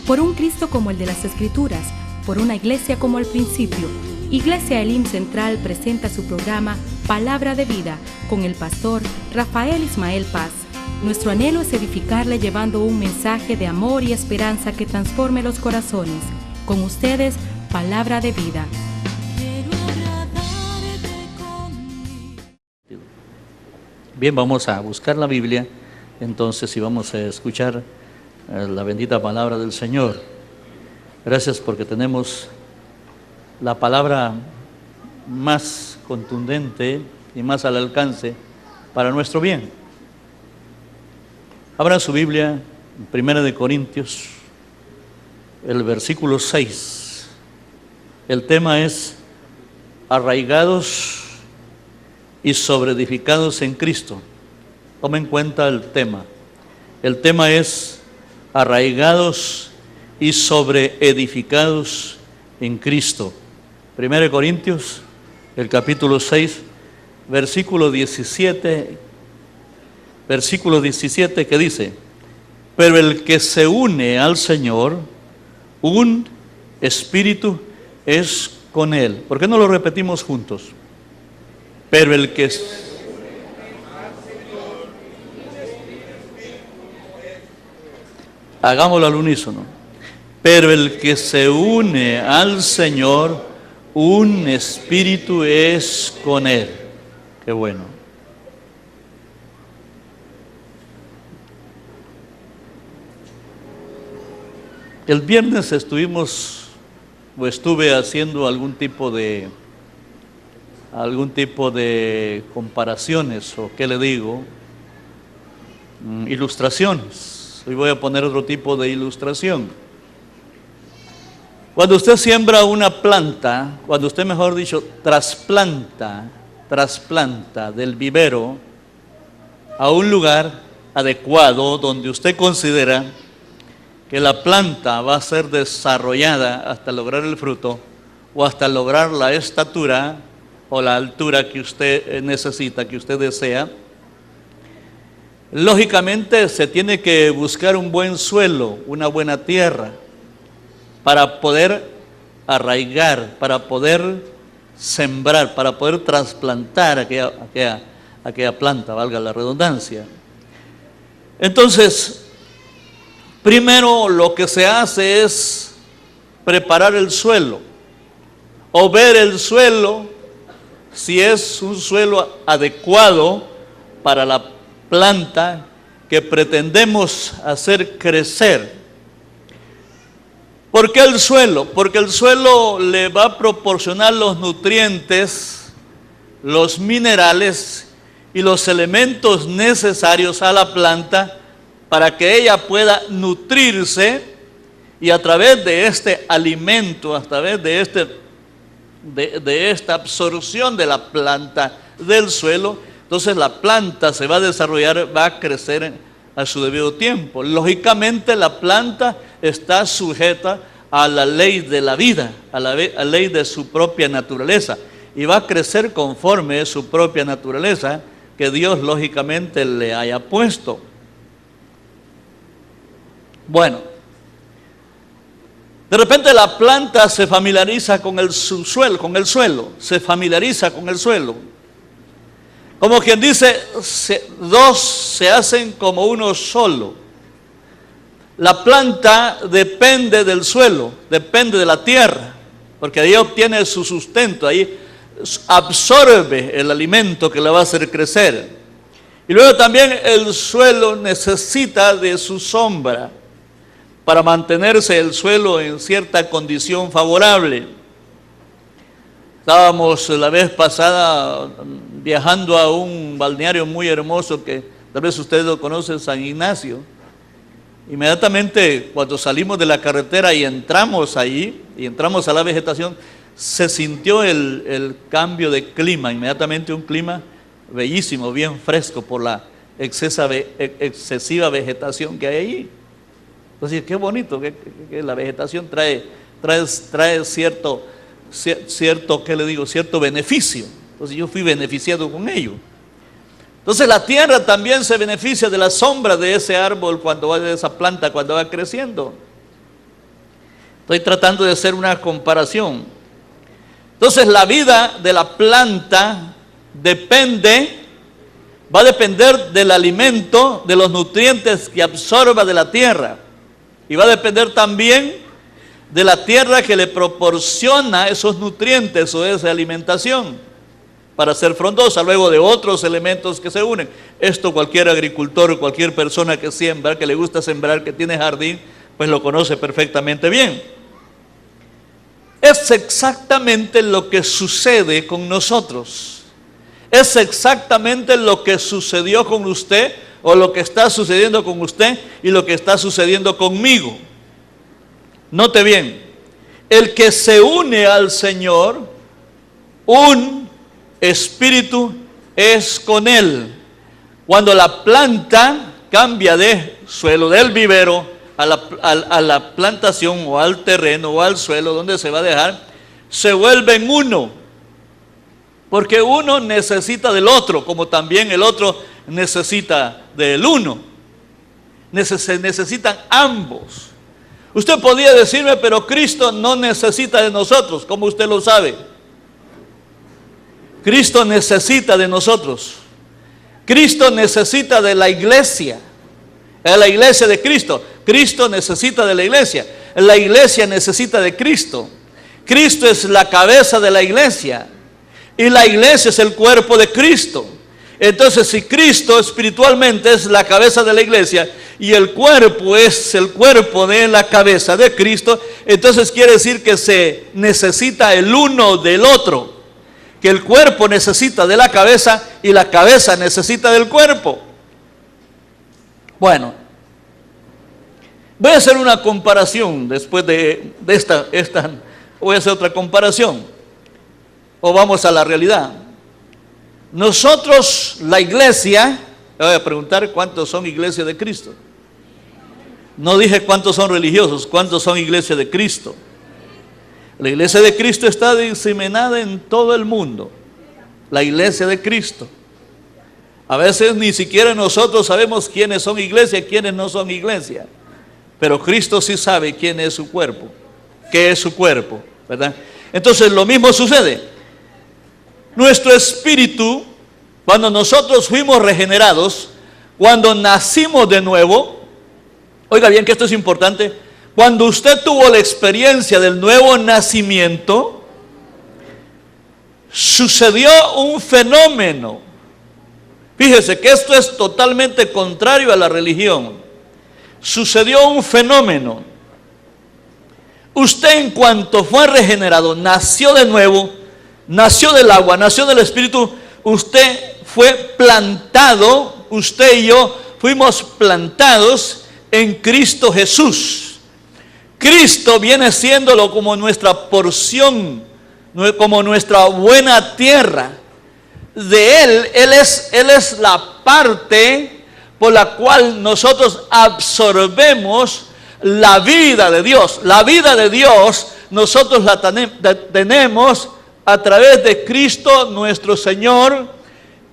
por un Cristo como el de las Escrituras, por una iglesia como al principio. Iglesia Elim Central presenta su programa Palabra de Vida con el pastor Rafael Ismael Paz. Nuestro anhelo es edificarle llevando un mensaje de amor y esperanza que transforme los corazones. Con ustedes, Palabra de Vida. Bien, vamos a buscar la Biblia, entonces, y vamos a escuchar la bendita palabra del Señor. Gracias porque tenemos la palabra más contundente y más al alcance para nuestro bien. Abra su Biblia en 1 Corintios, el versículo 6. El tema es arraigados y sobreedificados en Cristo. Toma en cuenta el tema. El tema es arraigados y sobreedificados en Cristo. 1 Corintios, el capítulo 6, versículo 17, que dice: pero el que se une al Señor, un espíritu es con Él. ¿Por qué no lo repetimos juntos? Pero el que hagámoslo al unísono. Pero el que se une al Señor, un espíritu es con Él. Qué bueno. El viernes estuve haciendo algún tipo de comparaciones, o qué le digo, ilustraciones. Hoy voy a poner otro tipo de ilustración. Cuando usted siembra una planta, cuando usted, mejor dicho, trasplanta del vivero a un lugar adecuado donde usted considera que la planta va a ser desarrollada hasta lograr el fruto o hasta lograr la estatura o la altura que usted necesita, que usted desea, lógicamente se tiene que buscar un buen suelo, una buena tierra, para poder arraigar, para poder sembrar, para poder trasplantar aquella planta, valga la redundancia. Entonces, primero lo que se hace es preparar el suelo, o ver el suelo, si es un suelo adecuado para la planta que pretendemos hacer crecer. ¿Por qué el suelo? Porque el suelo le va a proporcionar los nutrientes, los minerales y los elementos necesarios a la planta para que ella pueda nutrirse, y a través de este alimento, a través de esta absorción de la planta del suelo, entonces la planta se va a desarrollar, va a crecer a su debido tiempo. Lógicamente la planta está sujeta a la ley de la vida, a la ley de su propia naturaleza, y va a crecer conforme su propia naturaleza que Dios lógicamente le haya puesto. Bueno, de repente la planta se familiariza con el suelo, se familiariza con el suelo. Como quien dice, dos se hacen como uno solo. La planta depende del suelo, depende de la tierra, porque ahí obtiene su sustento, ahí absorbe el alimento que le va a hacer crecer. Y luego también el suelo necesita de su sombra para mantenerse el suelo en cierta condición favorable. Estábamos la vez pasada viajando a un balneario muy hermoso que tal vez ustedes lo conocen, San Ignacio. Inmediatamente cuando salimos de la carretera y entramos allí, y entramos a la vegetación, se sintió el cambio de clima, inmediatamente un clima bellísimo, bien fresco por la excesiva vegetación que hay allí. Entonces, qué bonito que la vegetación trae cierto, ¿qué le digo? Cierto beneficio. Entonces yo fui beneficiado con ello. Entonces la tierra también se beneficia de la sombra de ese árbol de esa planta cuando va creciendo. Estoy tratando de hacer una comparación. Entonces la vida de la planta va a depender del alimento, de los nutrientes que absorba de la tierra. Y va a depender también de la tierra que le proporciona esos nutrientes o esa alimentación para ser frondosa, luego de otros elementos que se unen. Esto cualquier agricultor, cualquier persona que siembra, que le gusta sembrar, que tiene jardín, pues lo conoce perfectamente bien. Es exactamente lo que sucede con nosotros. Es exactamente lo que sucedió con usted, o lo que está sucediendo con usted y lo que está sucediendo conmigo. Note bien, el que se une al Señor, un espíritu es con Él. Cuando la planta cambia de suelo, del vivero, a la plantación o al terreno o al suelo donde se va a dejar, se vuelven uno. Porque uno necesita del otro, como también el otro necesita del uno. Se necesitan ambos. Usted podría decirme, pero Cristo no necesita de nosotros. ¿Cómo usted lo sabe? Cristo necesita de nosotros. Cristo necesita de la iglesia. Es la iglesia de Cristo. Cristo necesita de la iglesia. La iglesia necesita de Cristo. Cristo es la cabeza de la iglesia. Y la iglesia es el cuerpo de Cristo. Entonces, si Cristo espiritualmente es la cabeza de la iglesia y el cuerpo es el cuerpo de la cabeza de Cristo, entonces quiere decir que se necesita el uno del otro. Que el cuerpo necesita de la cabeza y la cabeza necesita del cuerpo. Bueno, voy a hacer una comparación después de esta. Voy a hacer otra comparación. O vamos a la realidad. Nosotros, la iglesia, le voy a preguntar cuántos son iglesias de Cristo. No dije cuántos son religiosos, cuántos son iglesias de Cristo. La iglesia de Cristo está diseminada en todo el mundo. La iglesia de Cristo. A veces ni siquiera nosotros sabemos quiénes son iglesia y quiénes no son iglesia. Pero Cristo sí sabe quién es su cuerpo, qué es su cuerpo, ¿verdad? Entonces lo mismo sucede. Nuestro espíritu, cuando nosotros fuimos regenerados, cuando nacimos de nuevo, oiga bien que esto es importante, cuando usted tuvo la experiencia del nuevo nacimiento, sucedió un fenómeno. Fíjese que esto es totalmente contrario a la religión. Sucedió un fenómeno. Usted, en cuanto fue regenerado, nació de nuevo, nació del agua, nació del Espíritu, usted fue plantado, usted y yo fuimos plantados en Cristo Jesús. Cristo viene siéndolo como nuestra porción, como nuestra buena tierra. De Él es la parte por la cual nosotros absorbemos la vida de Dios. La vida de Dios nosotros la tenemos a través de Cristo nuestro Señor,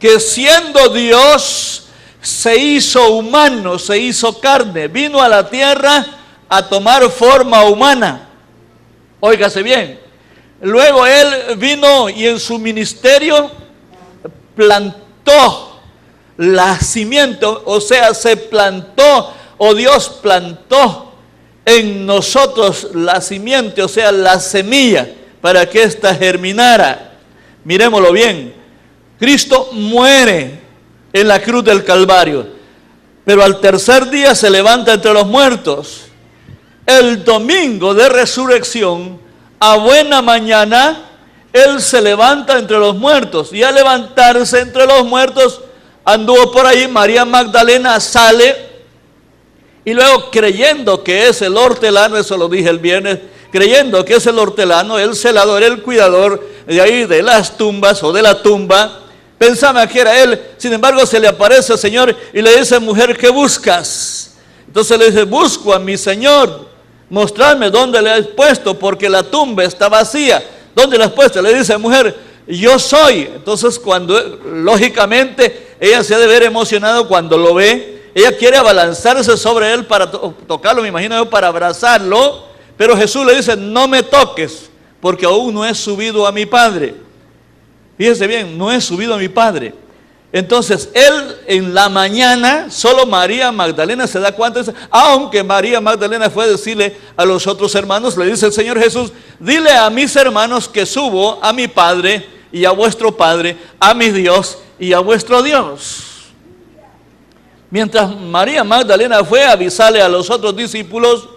que siendo Dios se hizo humano, se hizo carne, vino a la tierra a tomar forma humana. Óigase bien. Luego Él vino y en su ministerio plantó la simiente, o sea, se plantó, o Dios plantó en nosotros la simiente, o sea, la semilla, para que ésta germinara. Miremoslo bien. Cristo muere en la cruz del Calvario, pero al tercer día se levanta entre los muertos. El domingo de resurrección, a buena mañana, Él se levanta entre los muertos. Y al levantarse entre los muertos, anduvo por ahí. María Magdalena sale, y luego, creyendo que es el hortelano, eso lo dije el viernes, creyendo que es el hortelano, el celador, el cuidador de ahí de las tumbas o de la tumba, pensaba que era él. Sin embargo, se le aparece al Señor y le dice: mujer, ¿qué buscas? Entonces le dice: busco a mi Señor, mostrarme dónde le has puesto, porque la tumba está vacía. ¿Dónde la has puesto? Le dice: mujer, yo soy. Entonces, cuando lógicamente ella se ha de ver emocionado cuando lo ve, ella quiere abalanzarse sobre él para tocarlo, me imagino yo, para abrazarlo, Pero Jesús le dice, no me toques, porque aún no he subido a mi Padre. Fíjese bien, no he subido a mi Padre. Entonces, él en la mañana, solo María Magdalena se da cuenta, aunque María Magdalena fue a decirle a los otros hermanos, le dice el Señor Jesús, dile a mis hermanos que subo a mi Padre y a vuestro Padre, a mi Dios y a vuestro Dios. Mientras María Magdalena fue a avisarle a los otros discípulos,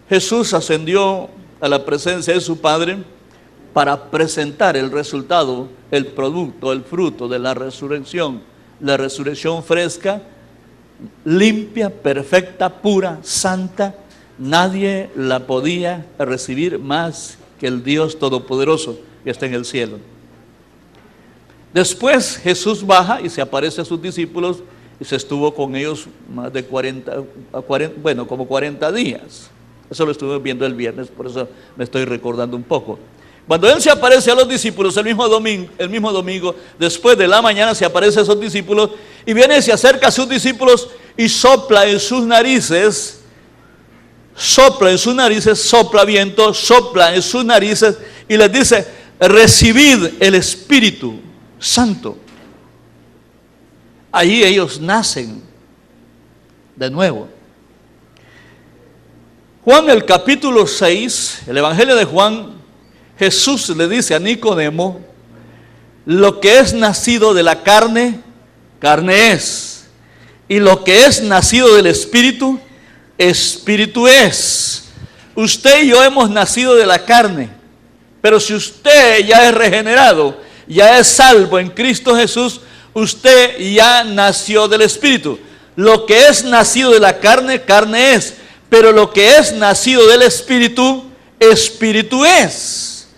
Jesús ascendió a la presencia de su Padre para presentar el resultado, el producto, el fruto de la resurrección fresca, limpia, perfecta, pura, santa. Nadie la podía recibir más que el Dios Todopoderoso que está en el cielo. Después Jesús baja y se aparece a sus discípulos y se estuvo con ellos más de 40 días. Eso lo estuve viendo el viernes, por eso me estoy recordando un poco. Cuando Él se aparece a los discípulos el mismo domingo, después de la mañana se aparece a esos discípulos y viene y se acerca a sus discípulos y sopla en sus narices, sopla viento, sopla en sus narices y les dice, recibid el Espíritu Santo. Ahí ellos nacen de nuevo. Juan, el capítulo 6, el Evangelio de Juan, Jesús le dice a Nicodemo, lo que es nacido de la carne, carne es. Y lo que es nacido del Espíritu, Espíritu es. Usted y yo hemos nacido de la carne, pero si usted ya es regenerado, ya es salvo en Cristo Jesús, usted ya nació del Espíritu. Lo que es nacido de la carne, carne es. Pero lo que es nacido del Espíritu, Espíritu es.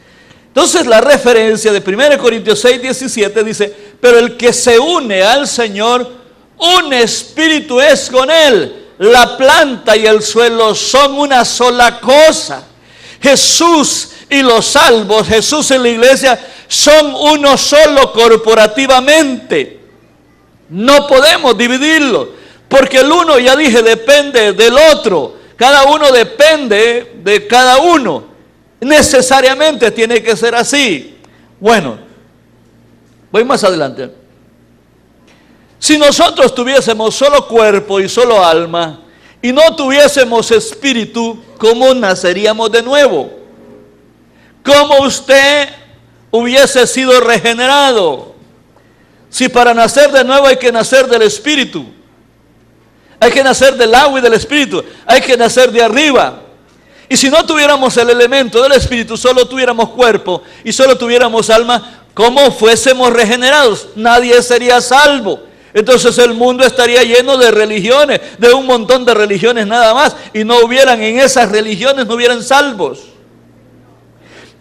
Entonces la referencia de 1 Corintios 6, 17 dice, pero el que se une al Señor, un espíritu es con Él. La planta y el suelo son una sola cosa. Jesús y los salvos, Jesús en la iglesia, son uno solo corporativamente. No podemos dividirlo, porque el uno, ya dije, depende del otro. Cada uno depende de cada uno. Necesariamente tiene que ser así. Bueno, voy más adelante. Si nosotros tuviésemos solo cuerpo y solo alma y no tuviésemos espíritu, ¿cómo naceríamos de nuevo? ¿Cómo usted hubiese sido regenerado? Si para nacer de nuevo hay que nacer del espíritu, hay que nacer del agua y del espíritu, hay que nacer de arriba. Y si no tuviéramos el elemento del espíritu, solo tuviéramos cuerpo y solo tuviéramos alma, ¿cómo fuésemos regenerados? Nadie sería salvo. Entonces el mundo estaría lleno de religiones, de un montón de religiones nada más, y no hubieran en esas religiones, no hubieran salvos.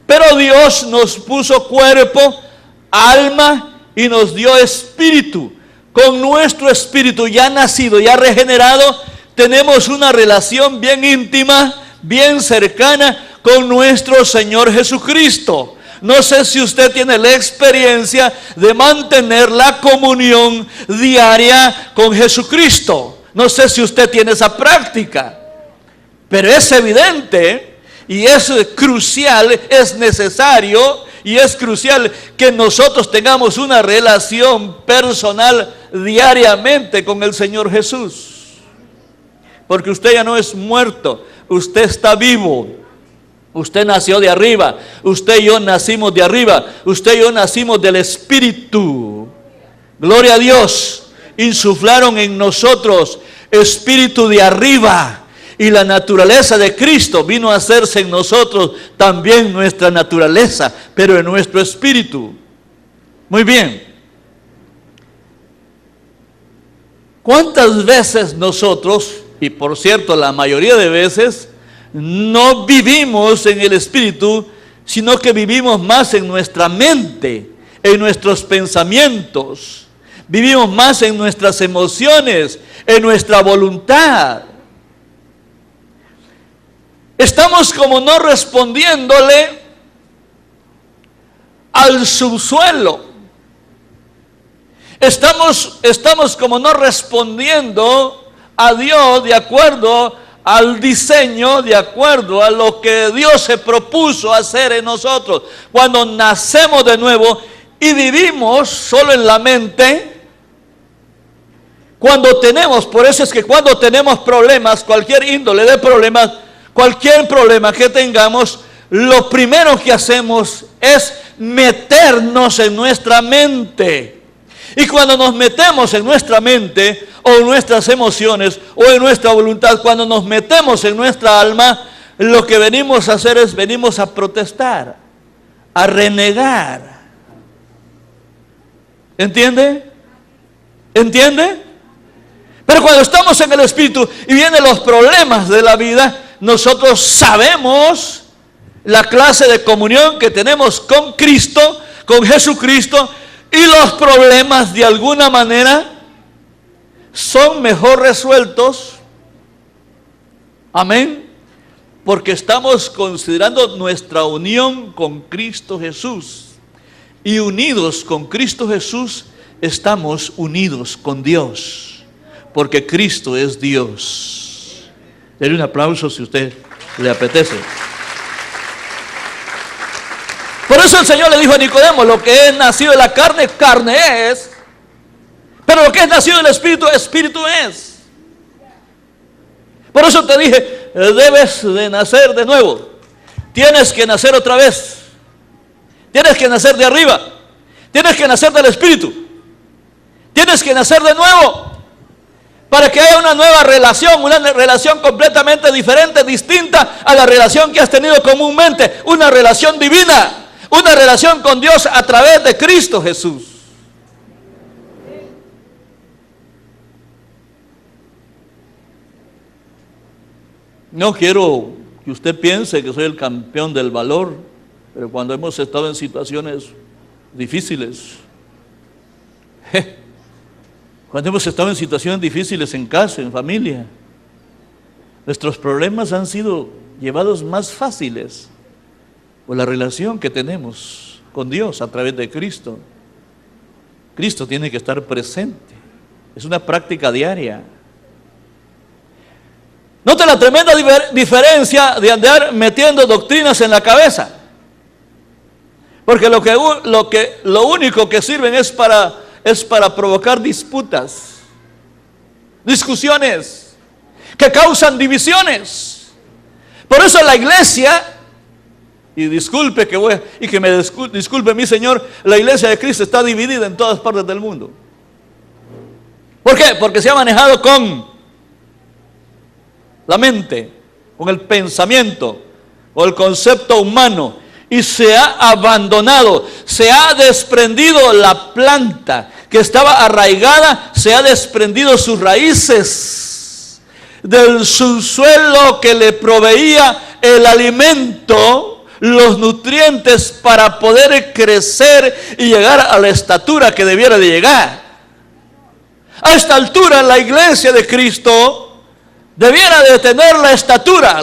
Pero Dios nos puso cuerpo, alma y nos dio espíritu. Con nuestro espíritu ya nacido, ya regenerado, tenemos una relación bien íntima, bien cercana con nuestro Señor Jesucristo. No sé si usted tiene la experiencia de mantener la comunión diaria con Jesucristo. No sé si usted tiene esa práctica, pero es evidente y es crucial, es necesario y es crucial que nosotros tengamos una relación personal diariamente con el Señor Jesús. Porque usted ya no es muerto, usted está vivo. Usted nació de arriba, usted y yo nacimos de arriba, usted y yo nacimos del Espíritu. Gloria a Dios. Insuflaron en nosotros espíritu de arriba. Y la naturaleza de Cristo vino a hacerse en nosotros también nuestra naturaleza, pero en nuestro espíritu. Muy bien. ¿Cuántas veces nosotros, y por cierto la mayoría de veces, no vivimos en el espíritu, sino que vivimos más en nuestra mente, en nuestros pensamientos, vivimos más en nuestras emociones, en nuestra voluntad? Estamos como no respondiéndole al subsuelo. Estamos como no respondiendo a Dios de acuerdo al diseño, de acuerdo a lo que Dios se propuso hacer en nosotros. Cuando nacemos de nuevo y vivimos solo en la mente, por eso es que cuando tenemos problemas, cualquier índole de problemas, cualquier problema que tengamos, lo primero que hacemos es meternos en nuestra mente. Y cuando nos metemos en nuestra mente, o en nuestras emociones, o en nuestra voluntad, cuando nos metemos en nuestra alma, lo que venimos a hacer es, venimos a protestar, a renegar. ¿Entiende? ¿Entiende? Pero cuando estamos en el Espíritu y vienen los problemas de la vida, nosotros sabemos la clase de comunión que tenemos con Cristo, con Jesucristo, y los problemas de alguna manera son mejor resueltos. Amén. Porque estamos considerando nuestra unión con Cristo Jesús. Y unidos con Cristo Jesús, estamos unidos con Dios. Porque Cristo es Dios. Denle un aplauso si usted le apetece. Por eso el Señor le dijo a Nicodemo: lo que es nacido de la carne, carne es. Pero lo que es nacido del Espíritu, Espíritu es. Por eso te dije, debes de nacer de nuevo. Tienes que nacer otra vez. Tienes que nacer de arriba. Tienes que nacer del Espíritu. Tienes que nacer de nuevo. Para que haya una nueva relación, una relación completamente diferente, distinta a la relación que has tenido comúnmente. Una relación divina, una relación con Dios a través de Cristo Jesús. No quiero que usted piense que soy el campeón del valor, pero cuando hemos estado en situaciones difíciles, cuando hemos estado en situaciones difíciles en casa, en familia, nuestros problemas han sido llevados más fáciles por la relación que tenemos con Dios a través de Cristo. Cristo tiene que estar presente. Es una práctica diaria. Nota la tremenda diferencia de andar metiendo doctrinas en la cabeza. Porque lo único que sirven es para provocar disputas, discusiones que causan divisiones. Por eso la iglesia, y disculpe que me disculpe mi Señor, la iglesia de Cristo está dividida en todas partes del mundo. ¿Por qué? Porque se ha manejado con la mente, con el pensamiento, con el concepto humano, y se ha abandonado, se ha desprendido la planta que estaba arraigada, se ha desprendido sus raíces del subsuelo que le proveía el alimento, los nutrientes para poder crecer y llegar a la estatura que debiera de llegar. A esta altura la iglesia de Cristo debiera de tener la estatura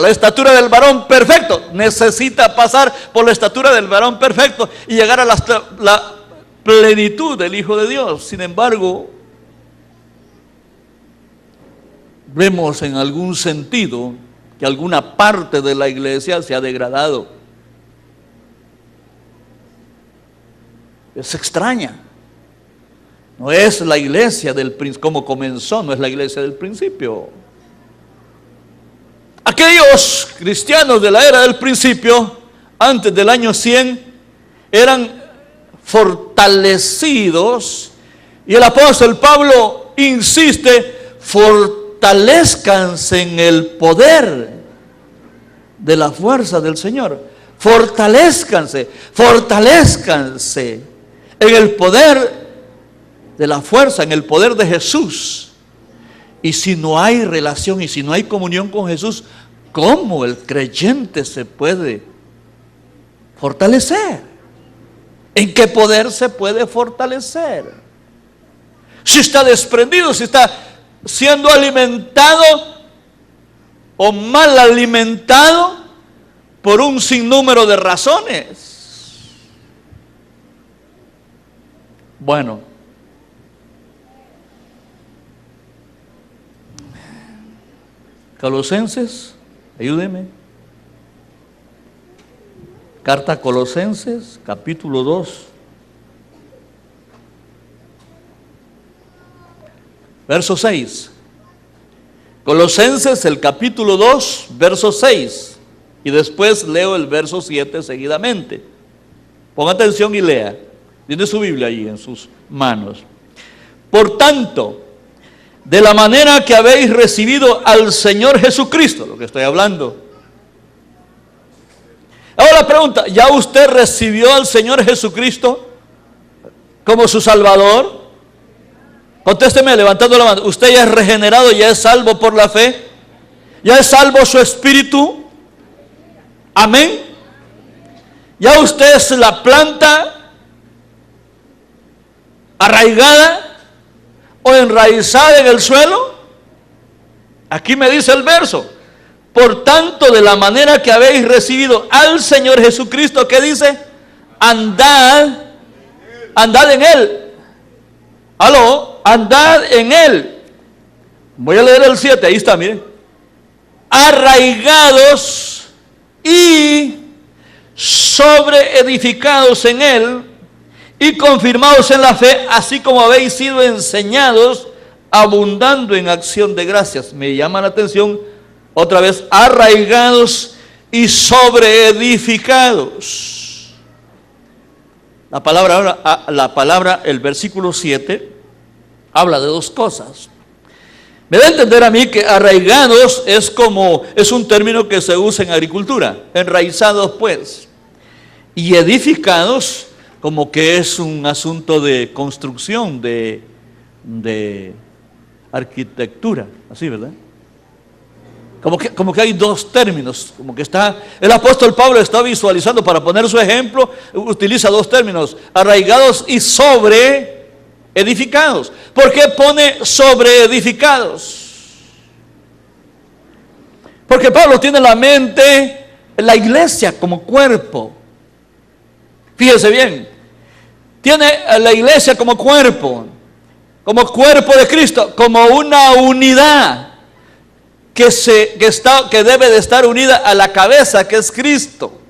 del varón perfecto. Necesita pasar por la estatura del varón perfecto y llegar a la plenitud del Hijo de Dios. Sin embargo, vemos en algún sentido que alguna parte de la iglesia se ha degradado. Es extraña. No es la iglesia como comenzó, no es la iglesia del principio. Aquellos cristianos de la era del principio, antes del año 100, eran fortalecidos, y el apóstol Pablo insiste: fortalezcanse en el poder de la fuerza del Señor. Fortalezcanse en el poder de la fuerza, en el poder de Jesús. Y si no hay relación y si no hay comunión con Jesús, ¿cómo el creyente se puede fortalecer? ¿En qué poder se puede fortalecer? Si está desprendido, si está siendo alimentado o mal alimentado por un sinnúmero de razones. Bueno, Colosenses, ayúdeme. Carta a Colosenses, capítulo 2. Verso 6. Colosenses, el capítulo 2, verso 6. Y después leo el verso 7 seguidamente. Ponga atención y lea. Tiene su Biblia ahí en sus manos. Por tanto, de la manera que habéis recibido al Señor Jesucristo, lo que estoy hablando. Ahora la pregunta, ¿ya usted recibió al Señor Jesucristo como su Salvador? Contésteme levantando la mano. ¿Usted ya es regenerado, ya es salvo por la fe? ¿Ya es salvo su espíritu? Amén. ¿Ya usted es la planta arraigada o enraizada en el suelo? Aquí me dice el verso. Por tanto, de la manera que habéis recibido al Señor Jesucristo, ¿qué dice? Andad en Él. Aló, andad en Él. Voy a leer el 7, ahí está, miren. Arraigados y sobreedificados en Él y confirmados en la fe, así como habéis sido enseñados, abundando en acción de gracias. Me llama la atención otra vez, arraigados y sobreedificados. La palabra, el versículo 7, habla de dos cosas. Me da a entender a mí que arraigados es un término que se usa en agricultura, enraizados pues. Y edificados como que es un asunto de construcción, de arquitectura, así, ¿verdad? Como que hay dos términos, como que el apóstol Pablo está visualizando, para poner su ejemplo, utiliza dos términos, arraigados y sobreedificados. ¿Por qué pone sobreedificados? Porque Pablo tiene en la mente la iglesia como cuerpo. Fíjese bien, tiene la iglesia como cuerpo de Cristo, como una unidad que debe de estar unida a la cabeza, que es Cristo.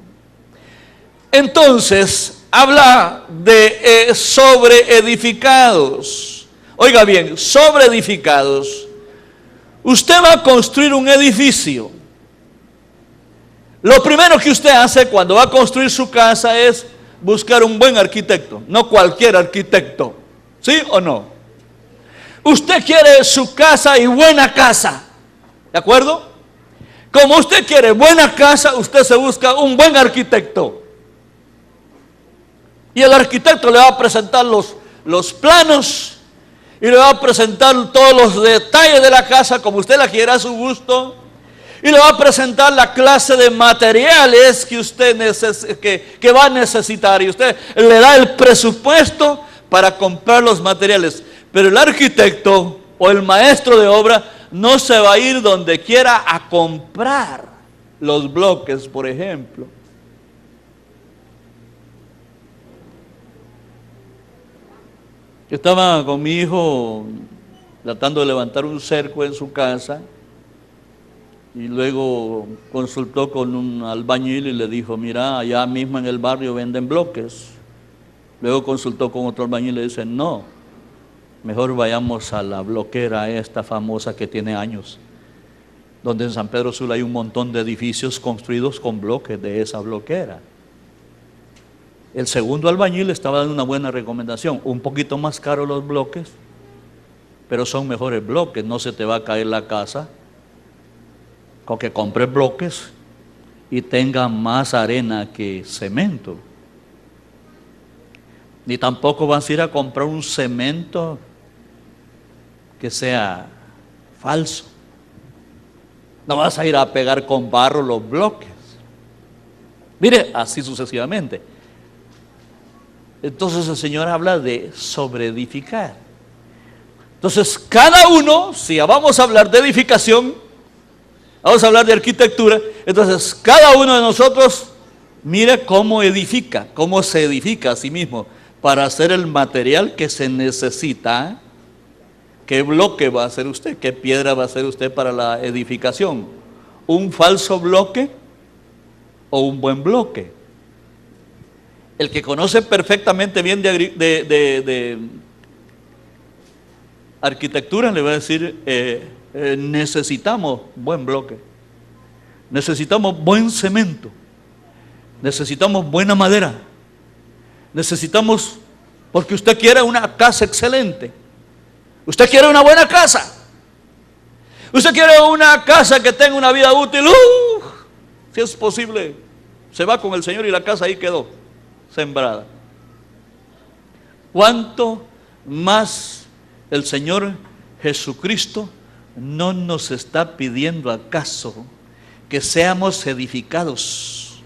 Entonces, habla de sobreedificados. Oiga bien, sobreedificados. Usted va a construir un edificio. Lo primero que usted hace cuando va a construir su casa es buscar un buen arquitecto, no cualquier arquitecto. ¿Sí o no? Usted quiere su casa y buena casa. ¿De acuerdo? Como usted quiere buena casa, usted se busca un buen arquitecto. Y el arquitecto le va a presentar los planos y le va a presentar todos los detalles de la casa como usted la quiera a su gusto. Y le va a presentar la clase de materiales que usted que va a necesitar. Y usted le da el presupuesto para comprar los materiales. Pero el arquitecto o el maestro de obra no se va a ir donde quiera a comprar los bloques, por ejemplo. Yo estaba con mi hijo tratando de levantar un cerco en su casa y luego consultó con un albañil y le dijo, mira, allá mismo en el barrio venden bloques. Luego consultó con otro albañil y le dice, no, mejor vayamos a la bloquera esta famosa que tiene años, donde en San Pedro Sula hay un montón de edificios construidos con bloques de esa bloquera. El segundo albañil estaba dando una buena recomendación, un poquito más caro los bloques, pero son mejores bloques, no se te va a caer la casa, con que compres bloques y tenga más arena que cemento. Ni tampoco vas a ir a comprar un cemento que sea falso. No vas a ir a pegar con barro los bloques. Mire, así sucesivamente. Entonces el Señor habla de sobreedificar. Entonces cada uno, si vamos a hablar de edificación, vamos a hablar de arquitectura, entonces cada uno de nosotros mire cómo edifica, cómo se edifica a sí mismo para hacer el material que se necesita ¿Qué bloque va a hacer usted? ¿Qué piedra va a hacer usted para la edificación? ¿Un falso bloque o un buen bloque? El que conoce perfectamente bien de arquitectura le va a decir, necesitamos buen bloque, necesitamos buen cemento, necesitamos buena madera, necesitamos, porque usted quiere una casa excelente, usted quiere una buena casa, usted quiere una casa que tenga una vida útil, si es posible, se va con el Señor y la casa ahí quedó sembrada. ¿Cuánto más el Señor Jesucristo no nos está pidiendo acaso que seamos edificados,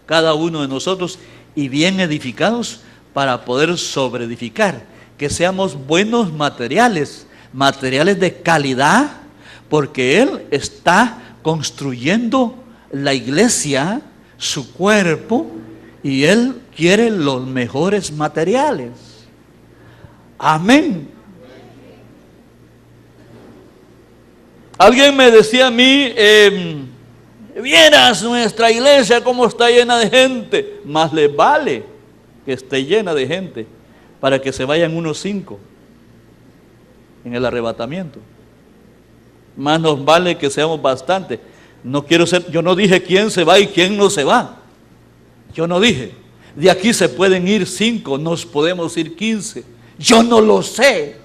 cada uno de nosotros, y bien edificados para poder sobreedificar, que seamos buenos materiales, materiales de calidad, porque Él está construyendo la iglesia, su cuerpo, y Él quiere los mejores materiales. Amén. Alguien me decía a mí, vieras nuestra iglesia cómo está llena de gente. Más le vale que esté llena de gente para que se vayan unos 5 en el arrebatamiento. Más nos vale que seamos bastantes. No quiero ser, yo no dije quién se va y quién no se va. Yo no dije, de aquí se pueden ir 5, nos podemos ir 15. Yo no lo sé.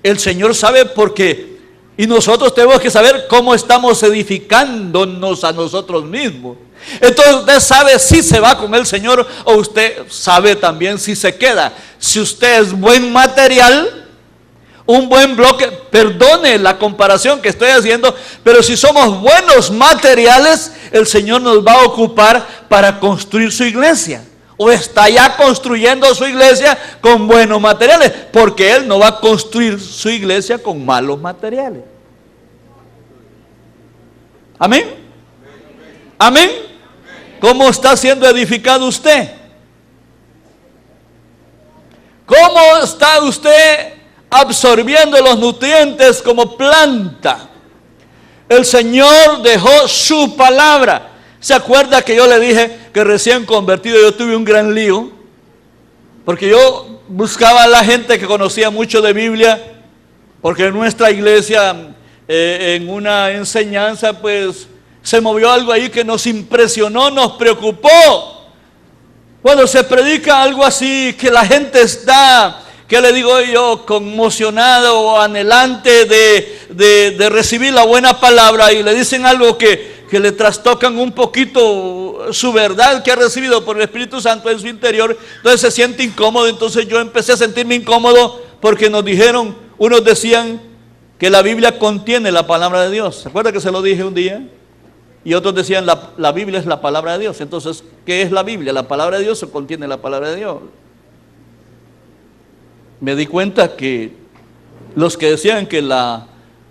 El Señor sabe porque, y nosotros tenemos que saber cómo estamos edificándonos a nosotros mismos. Entonces usted sabe si se va con el Señor o usted sabe también si se queda. Si usted es buen material, un buen bloque, perdone la comparación que estoy haciendo, pero si somos buenos materiales, el Señor nos va a ocupar para construir su iglesia. O está ya construyendo su iglesia con buenos materiales, porque Él no va a construir su iglesia con malos materiales. Amén. Amén. ¿Cómo está siendo edificado usted? ¿Cómo está usted absorbiendo los nutrientes como planta? El Señor dejó su palabra. ¿Se acuerda que yo le dije que recién convertido yo tuve un gran lío? Porque yo buscaba a la gente que conocía mucho de Biblia, porque en nuestra iglesia, en una enseñanza, pues se movió algo ahí que nos impresionó, nos preocupó. Cuando se predica algo así, que la gente está, ¿qué le digo yo?, conmocionado o anhelante de recibir la buena palabra, y le dicen algo que le trastocan un poquito su verdad que ha recibido por el Espíritu Santo en su interior. Entonces se siente incómodo. Entonces yo empecé a sentirme incómodo porque nos dijeron, unos decían que la Biblia contiene la palabra de Dios. ¿Se acuerda que se lo dije un día? Y otros decían la Biblia es la palabra de Dios. Entonces, ¿qué es la Biblia? ¿La palabra de Dios o contiene la palabra de Dios? Me di cuenta que los que decían que la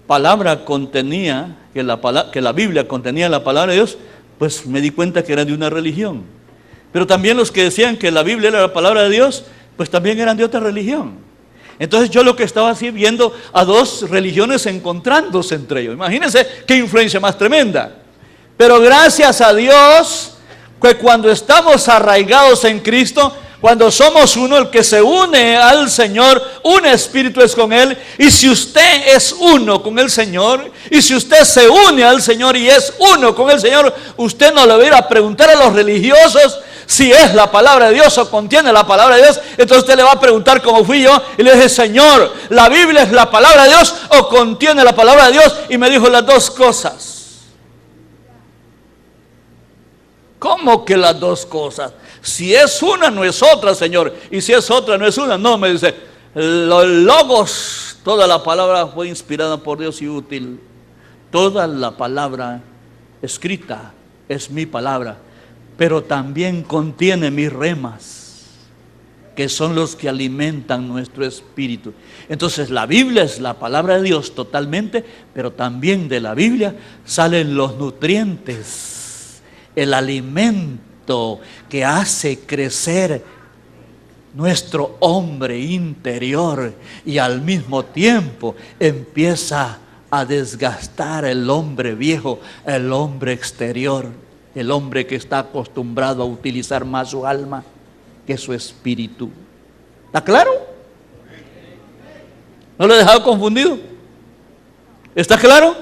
palabra contenía, que la Biblia contenía la palabra de Dios, pues me di cuenta que eran de una religión. Pero también los que decían que la Biblia era la palabra de Dios, pues también eran de otra religión. Entonces yo lo que estaba así viendo a dos religiones encontrándose entre ellos. Imagínense qué influencia más tremenda. Pero gracias a Dios, que cuando estamos arraigados en Cristo, cuando somos uno, el que se une al Señor, un espíritu es con Él. Y si usted es uno con el Señor, y si usted se une al Señor y es uno con el Señor, usted no le va a ir a preguntar a los religiosos si es la palabra de Dios o contiene la palabra de Dios. Entonces usted le va a preguntar como fui yo, y le dije, Señor, ¿la Biblia es la palabra de Dios o contiene la palabra de Dios? Y me dijo las dos cosas. ¿Cómo que las dos cosas? Si es una, no es otra, Señor. Y si es otra, no es una. No, me dice, los logos, toda la palabra fue inspirada por Dios y útil. Toda la palabra escrita es mi palabra, pero también contiene mis remas, que son los que alimentan nuestro espíritu. Entonces la Biblia es la palabra de Dios totalmente, pero también de la Biblia salen los nutrientes, el alimento que hace crecer nuestro hombre interior y al mismo tiempo empieza a desgastar el hombre viejo, el hombre exterior, el hombre que está acostumbrado a utilizar más su alma que su espíritu. ¿Está claro? ¿No lo he dejado confundido? ¿Está claro?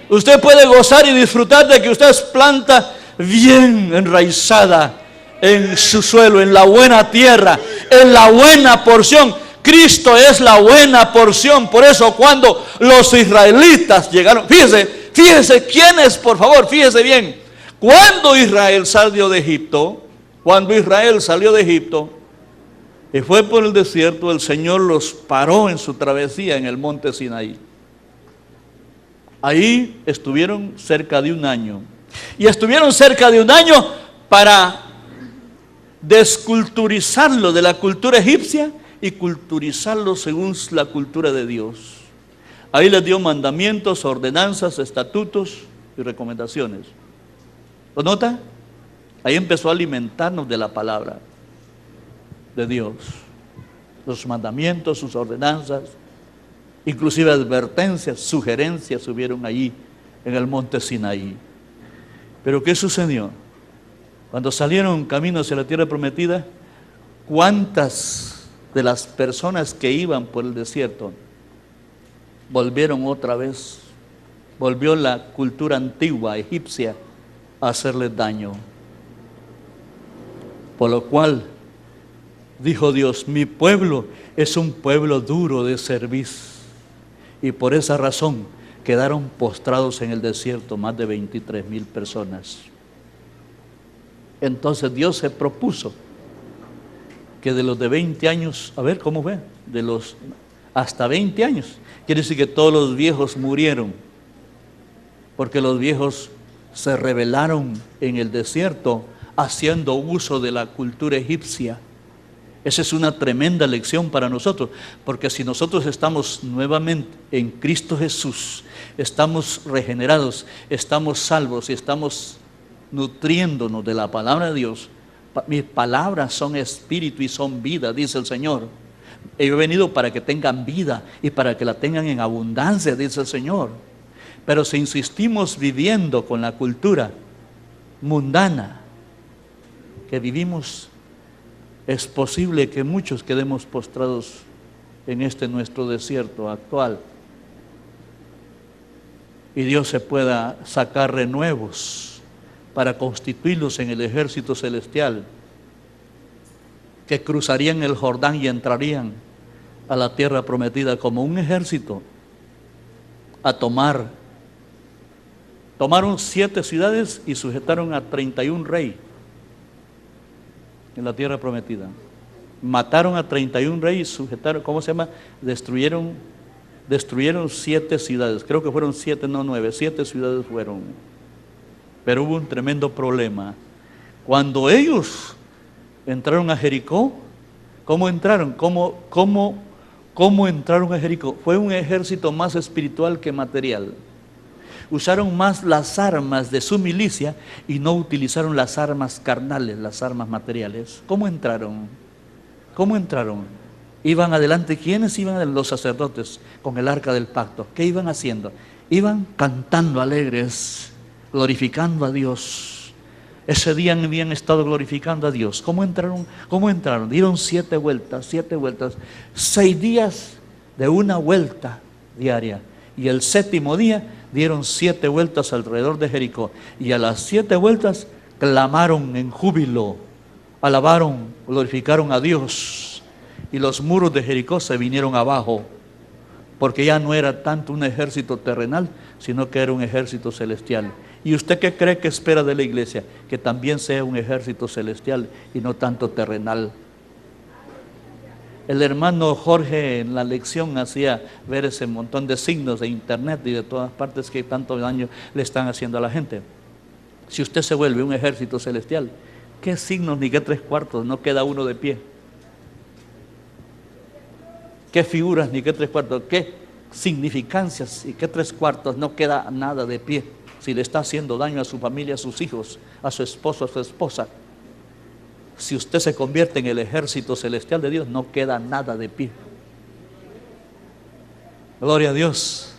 Usted puede gozar y disfrutar de que usted es planta bien enraizada en su suelo, en la buena tierra, en la buena porción. Cristo es la buena porción. Por eso cuando los israelitas llegaron, fíjese quiénes, por favor, fíjese bien. Cuando Israel salió de Egipto, y fue por el desierto, el Señor los paró en su travesía en el monte Sinaí. Ahí estuvieron cerca de un año. Y estuvieron cerca de un año para desculturizarlo de la cultura egipcia y culturizarlo según la cultura de Dios. Ahí les dio mandamientos, ordenanzas, estatutos y recomendaciones. ¿Lo nota? Ahí empezó a alimentarnos de la palabra de Dios. Los mandamientos, sus ordenanzas, inclusive advertencias, sugerencias subieron allí en el monte Sinaí. Pero ¿qué sucedió? Cuando salieron camino hacia la tierra prometida, ¿cuántas de las personas que iban por el desierto volvieron otra vez? Volvió la cultura antigua egipcia a hacerles daño. Por lo cual dijo Dios: mi pueblo es un pueblo duro de cerviz. Y por esa razón quedaron postrados en el desierto más de 23,000 personas. Entonces Dios se propuso que de los de 20 años, a ver cómo fue, de los hasta 20 años, quiere decir que todos los viejos murieron, porque los viejos se rebelaron en el desierto haciendo uso de la cultura egipcia. Esa es una tremenda lección para nosotros, porque si nosotros estamos nuevamente en Cristo Jesús, estamos regenerados, estamos salvos y estamos nutriéndonos de la palabra de Dios. Mis palabras son espíritu y son vida, dice el Señor. He venido para que tengan vida y para que la tengan en abundancia, dice el Señor. Pero si insistimos viviendo con la cultura mundana que vivimos, es posible que muchos quedemos postrados en este nuestro desierto actual y Dios se pueda sacar renuevos para constituirlos en el ejército celestial, que cruzarían el Jordán y entrarían a la tierra prometida como un ejército a tomar. Tomaron 7 ciudades y sujetaron a 31 reyes en la tierra prometida. Mataron a 31 reyes y sujetaron, ¿cómo se llama? Destruyeron 7 ciudades. Creo que fueron 7, no 9, 7 ciudades fueron. Pero hubo un tremendo problema. Cuando ellos entraron a Jericó, ¿cómo entraron? ¿Cómo entraron a Jericó? Fue un ejército más espiritual que material. Usaron más las armas de su milicia y no utilizaron las armas carnales, las armas materiales. ¿Cómo entraron? Iban adelante. ¿Quiénes iban adelante? Los sacerdotes con el arca del pacto. ¿Qué iban haciendo? Iban cantando alegres, glorificando a Dios. Ese día habían estado glorificando a Dios. ¿Cómo entraron? Dieron 7 vueltas, 6 días de una vuelta diaria. Y el 7º día dieron 7 vueltas alrededor de Jericó. Y a las 7 vueltas clamaron en júbilo, alabaron, glorificaron a Dios. Y los muros de Jericó se vinieron abajo, porque ya no era tanto un ejército terrenal, sino que era un ejército celestial. ¿Y usted qué cree que espera de la iglesia? Que también sea un ejército celestial y no tanto terrenal. El hermano Jorge en la lección hacía ver ese montón de signos de internet y de todas partes que tanto daño le están haciendo a la gente. Si usted se vuelve un ejército celestial, ¿qué signos ni qué 3/4? No queda uno de pie. ¿Qué figuras ni qué 3/4? ¿Qué significancias y qué 3/4? No queda nada de pie si le está haciendo daño a su familia, a sus hijos, a su esposo, a su esposa. si usted se convierte en el ejército celestial de Dios, no queda nada de pie. Gloria a Dios.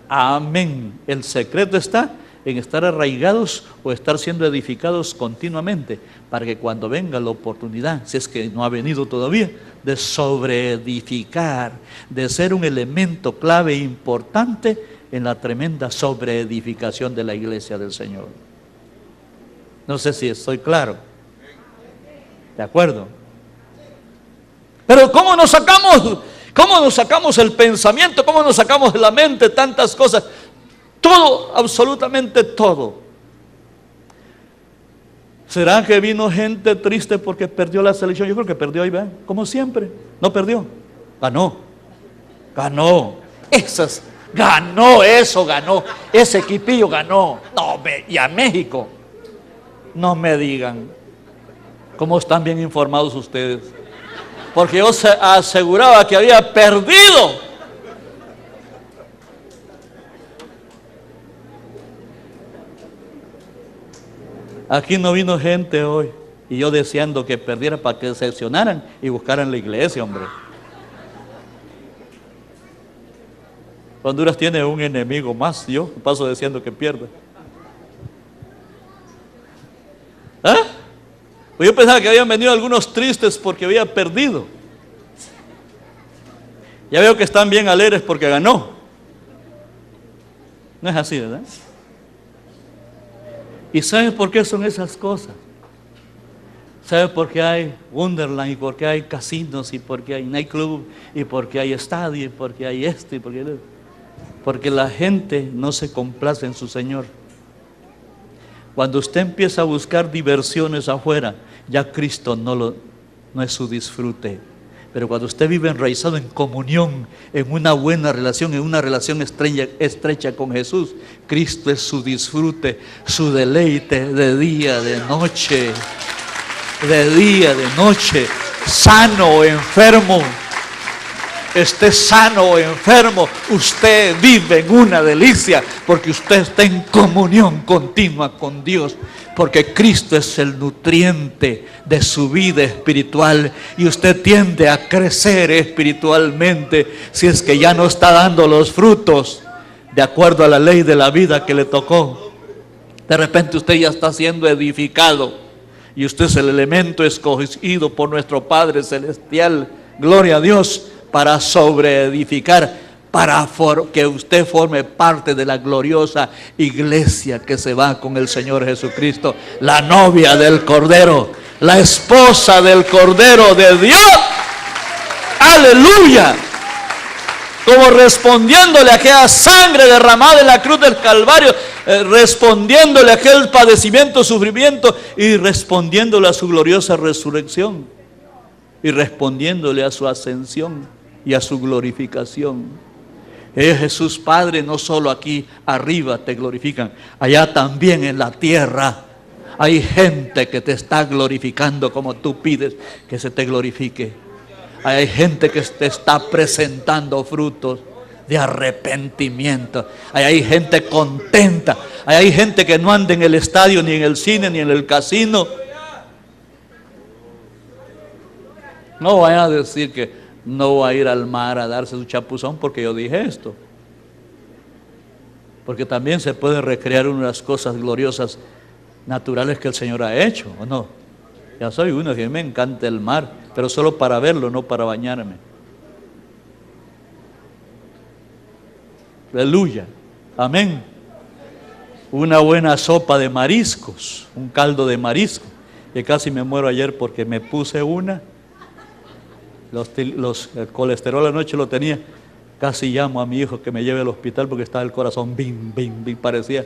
Amén. El secreto está en estar arraigados o estar siendo edificados continuamente, para que cuando venga la oportunidad, si es que no ha venido todavía, de sobreedificar, de ser un elemento clave e importante en la tremenda sobreedificación de la iglesia del Señor. No sé si estoy claro. ¿De acuerdo? Pero ¿cómo nos sacamos el pensamiento? ¿Cómo nos sacamos de la mente tantas cosas? Todo, absolutamente todo. ¿Será que vino gente triste porque perdió la selección? Yo creo que perdió ahí, ¿verdad? Como siempre. No perdió, ganó. Ganó. Ganó. Ese equipillo ganó. No, y a México. No me digan. ¿Cómo están bien informados ustedes? Porque yo aseguraba que había perdido. Aquí no vino gente hoy, y yo deseando que perdiera para que decepcionaran y buscaran la iglesia, hombre. Honduras tiene un enemigo más, yo paso deseando que pierda. ¿Ah? Pues yo pensaba que habían venido algunos tristes porque había perdido. Ya veo que están bien alegres porque ganó. No es así, ¿verdad? ¿Y sabe por qué son esas cosas? ¿Sabe por qué hay Wonderland? ¿Y por qué hay casinos? ¿Y por qué hay nightclub? ¿Y por qué hay estadio? ¿Y por qué hay esto? ¿Y por qué no? Porque la gente no se complace en su Señor. Cuando usted empieza a buscar diversiones afuera, ya Cristo no es su disfrute. Pero cuando usted vive enraizado en comunión, en una buena relación, en una relación estrecha con Jesús, Cristo es su disfrute, su deleite de día, de noche, sano o enfermo. Esté sano o enfermo, usted vive en una delicia, porque usted está en comunión continua con Dios, porque Cristo es el nutriente de su vida espiritual, y usted tiende a crecer espiritualmente si es que ya no está dando los frutos de acuerdo a la ley de la vida que le tocó. De repente usted ya está siendo edificado, y usted es el elemento escogido por nuestro Padre Celestial, gloria a Dios, para sobreedificar, para que usted forme parte de la gloriosa iglesia que se va con el Señor Jesucristo, la novia del Cordero, la esposa del Cordero de Dios. ¡Aleluya! Como respondiéndole a aquella sangre derramada en la cruz del Calvario, respondiéndole a aquel padecimiento, sufrimiento, y respondiéndole a su gloriosa resurrección, y respondiéndole a su ascensión y a su glorificación. Jesús Padre, no solo aquí arriba te glorifican, allá también en la tierra hay gente que te está glorificando como tú pides que se te glorifique. Hay gente que te está presentando frutos de arrepentimiento. Hay gente contenta. Hay gente que no anda en el estadio, ni en el cine, ni en el casino. No vayan a decir que no va a ir al mar a darse su chapuzón porque yo dije esto. Porque también se puede recrear unas cosas gloriosas naturales que el Señor ha hecho, ¿o no? Ya soy uno que me encanta el mar, pero solo para verlo, no para bañarme. Aleluya, amén. Una buena sopa de mariscos, un caldo de marisco, que casi me muero ayer porque me puse una. El colesterol anoche lo tenía. Casi llamo a mi hijo que me lleve al hospital porque estaba el corazón bim, bim, bim. Parecía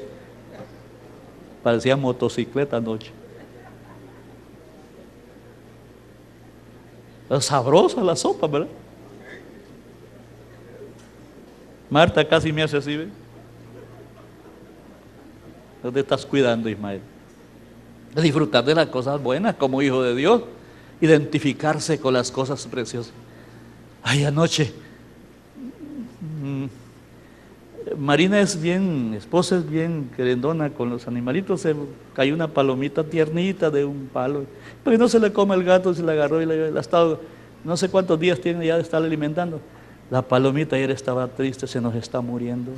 motocicleta anoche. Es sabrosa la sopa, ¿verdad? Marta casi me hace así, ¿ve? ¿No te estás cuidando, Ismael? De disfrutar de las cosas buenas como hijo de Dios. Identificarse con las cosas preciosas. Ay, anoche Marina es bien, esposa es bien querendona con los animalitos. Se cayó una palomita tiernita de un palo, porque no se le come el gato, se la agarró y la ha estado, no sé cuántos días tiene ya de estar alimentando. La palomita ayer estaba triste, se nos está muriendo.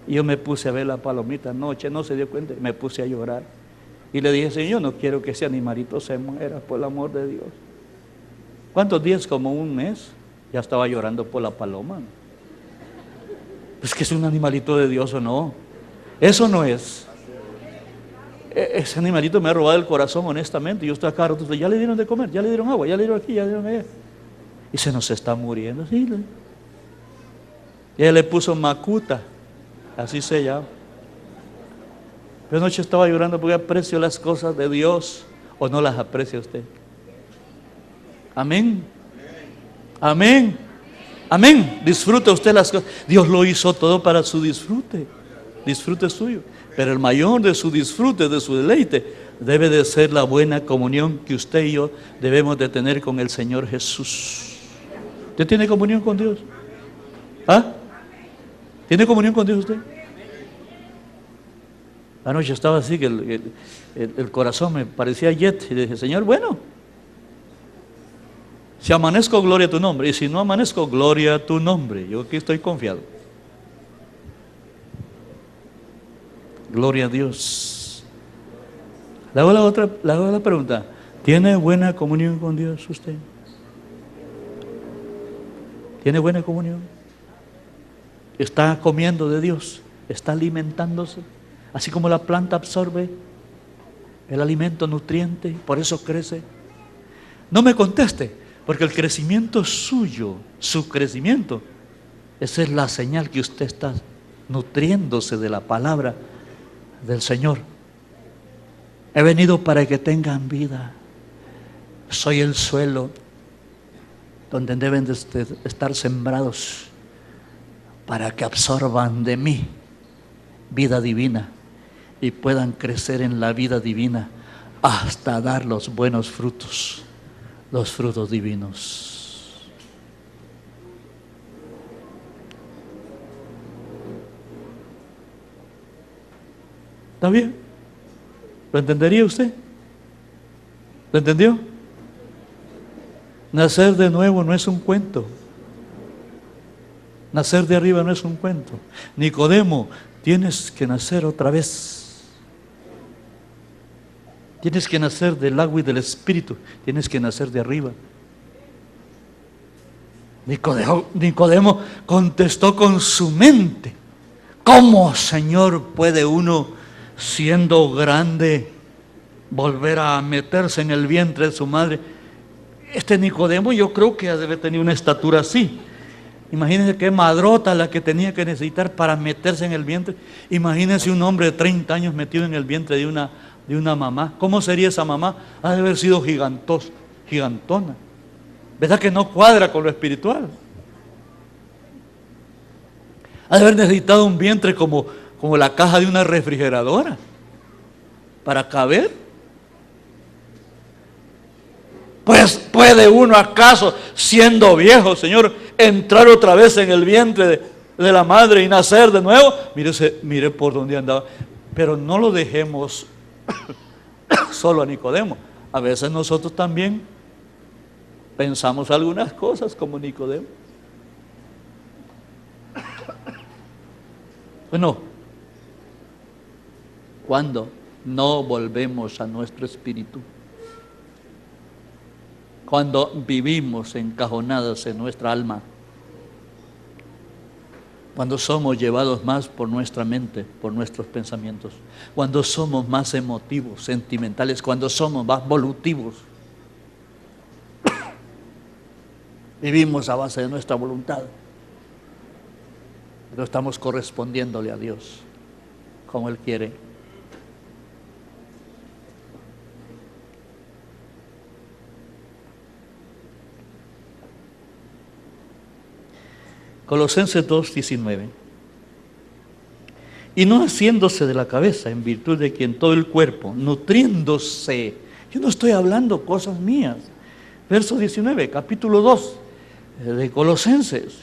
Y yo me puse a ver la palomita anoche, no se dio cuenta, me puse a llorar. Y le dije, Señor, no quiero que ese animalito se muera, por el amor de Dios. ¿Cuántos días? Como un mes, ya estaba llorando por la paloma. Es que es un animalito de Dios o no. Eso no es. Ese animalito me ha robado el corazón, honestamente. Yo estoy acá, ya le dieron de comer, ya le dieron agua, ya le dieron aquí, ya le dieron allá. Y se nos está muriendo. Sí. Y ella le puso Macuta, así se llama. Pero anoche estaba llorando porque aprecio las cosas de Dios, o no las aprecia usted. Amén. Amén. Amén. Disfruta usted las cosas. Dios lo hizo todo para su disfrute. Disfrute suyo. Pero el mayor de su disfrute, de su deleite, debe de ser la buena comunión que usted y yo debemos de tener con el Señor Jesús. ¿Usted tiene comunión con Dios? ¿Ah? ¿Tiene comunión con Dios usted? Anoche estaba así que el corazón me parecía jet. Y dije, Señor, bueno, si amanezco, gloria a tu nombre. Y si no amanezco, gloria a tu nombre. Yo aquí estoy confiado. Gloria a Dios. Le hago la pregunta. ¿Tiene buena comunión con Dios usted? ¿Tiene buena comunión? ¿Está comiendo de Dios? ¿Está alimentándose? Así como la planta absorbe el alimento nutriente, por eso crece. No me conteste, porque el crecimiento suyo, su crecimiento, esa es la señal que usted está nutriéndose de la palabra del Señor. He venido para que tengan vida. Soy el suelo donde deben de estar sembrados para que absorban de mí vida divina y puedan crecer en la vida divina hasta dar los buenos frutos, los frutos divinos. ¿Está bien? ¿Lo entendería usted? ¿Lo entendió? Nacer de nuevo no es un cuento. Nacer de arriba no es un cuento. Nicodemo, tienes que nacer otra vez. Tienes que nacer del agua y del espíritu. Tienes que nacer de arriba. Nicodemo contestó con su mente: ¿cómo, Señor, puede uno, siendo grande, volver a meterse en el vientre de su madre? Este Nicodemo, yo creo que debe tener una estatura así. Imagínense qué madrota la que tenía que necesitar para meterse en el vientre. Imagínense un hombre de 30 años metido en el vientre de una mamá. ¿Cómo sería esa mamá? Ha de haber sido gigantona. ¿Verdad que no cuadra con lo espiritual? Ha de haber necesitado un vientre como la caja de una refrigeradora para caber. Pues ¿puede uno acaso, siendo viejo, Señor, entrar otra vez en el vientre de la madre y nacer de nuevo? Mire por dónde andaba. Pero no lo dejemos solo a Nicodemo. A veces nosotros también pensamos algunas cosas como Nicodemo. Bueno, ¿cuándo no volvemos a nuestro espíritu? Cuando vivimos encajonados en nuestra alma, cuando somos llevados más por nuestra mente, por nuestros pensamientos, cuando somos más emotivos, sentimentales, cuando somos más volutivos, vivimos a base de nuestra voluntad, pero estamos correspondiéndole a Dios como Él quiere. Colosenses 2:19. Y no haciéndose de la cabeza, en virtud de quien todo el cuerpo, nutriéndose. Yo no estoy hablando cosas mías. Verso 19, capítulo 2 de Colosenses.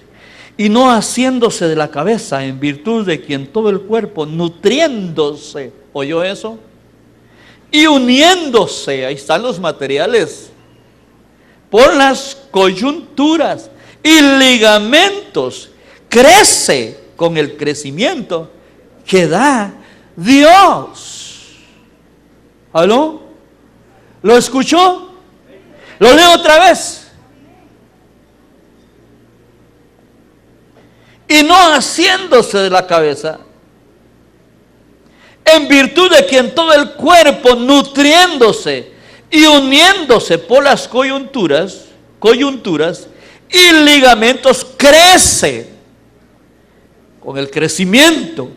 y no haciéndose de la cabeza, en virtud de quien todo el cuerpo, nutriéndose, ¿oyó eso? Y uniéndose, ahí están los materiales, por las coyunturas y ligamentos, crece con el crecimiento que da Dios. ¿Aló? ¿Lo escuchó? Lo leo otra vez. Y no haciéndose de la cabeza, en virtud de quien todo el cuerpo, nutriéndose y uniéndose por las coyunturas y ligamentos, crece con el crecimiento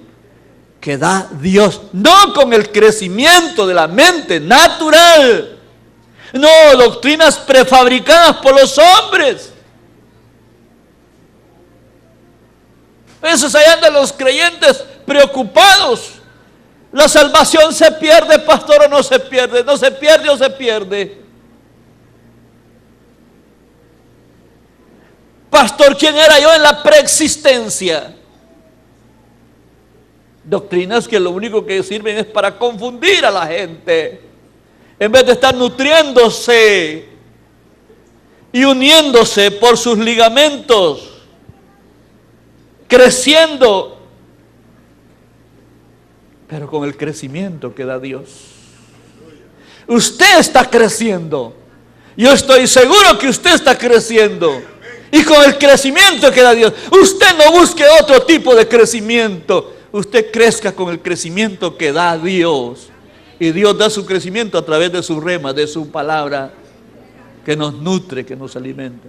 que da Dios, no con el crecimiento de la mente natural, no doctrinas prefabricadas por los hombres. A veces ahí andan los creyentes preocupados. La salvación se pierde, pastor, o no se pierde, no se pierde o se pierde. Pastor, ¿quién era yo en la preexistencia? Doctrinas que lo único que sirven es para confundir a la gente, en vez de estar nutriéndose y uniéndose por sus ligamentos, creciendo, pero con el crecimiento que da Dios. Usted está creciendo. Yo estoy seguro que usted está creciendo. Y con el crecimiento que da Dios. Usted no busque otro tipo de crecimiento. Usted crezca con el crecimiento que da Dios. Y Dios da su crecimiento a través de su rema, de su palabra, que nos nutre, que nos alimenta.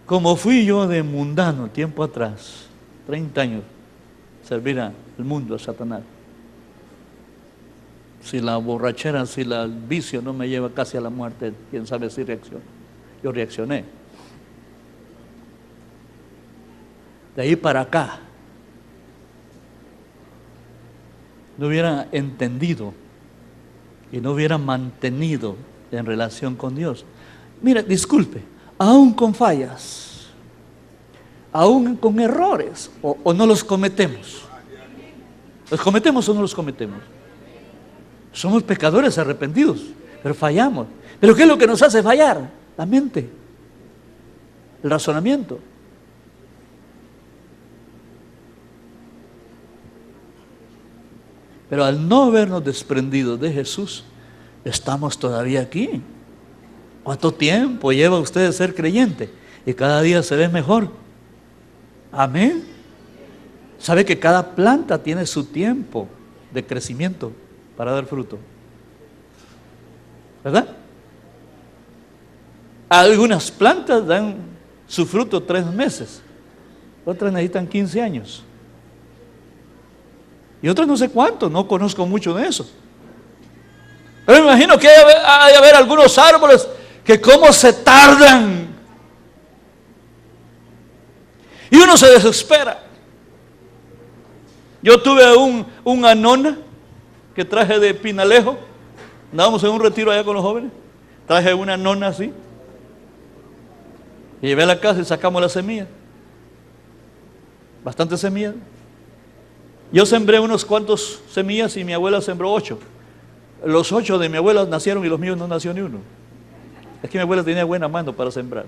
Como fui yo de mundano tiempo atrás, 30 años, servir al mundo, a Satanás. Si la borrachera, si el vicio no me lleva casi a la muerte, quién sabe si reacciono. Yo reaccioné. De ahí para acá, no hubiera entendido y no hubiera mantenido en relación con Dios. Mira, disculpe, aún con fallas, aún con errores, o no los cometemos. ¿Los cometemos o no los cometemos? Somos pecadores arrepentidos, pero fallamos. ¿Pero qué es lo que nos hace fallar? La mente, el razonamiento. Pero al no habernos desprendido de Jesús, estamos todavía aquí. ¿Cuánto tiempo lleva usted de ser creyente? Y cada día se ve mejor. Amén. ¿Sabe que cada planta tiene su tiempo de crecimiento para dar fruto? ¿Verdad? Algunas plantas dan su fruto 3 meses. Otras necesitan 15 años. Y otras no sé cuánto, no conozco mucho de eso. Pero me imagino que hay de haber algunos árboles que cómo se tardan. Y uno se desespera. Yo tuve una nona que traje de Pinalejo. Andábamos en un retiro allá con los jóvenes. Traje una nona así. Y llevé a la casa y sacamos la semilla. Bastante semillas. Yo sembré unos cuantos semillas y mi abuela sembró 8. Los 8 de mi abuela nacieron y los míos no nació ni uno. Es que mi abuela tenía buena mano para sembrar.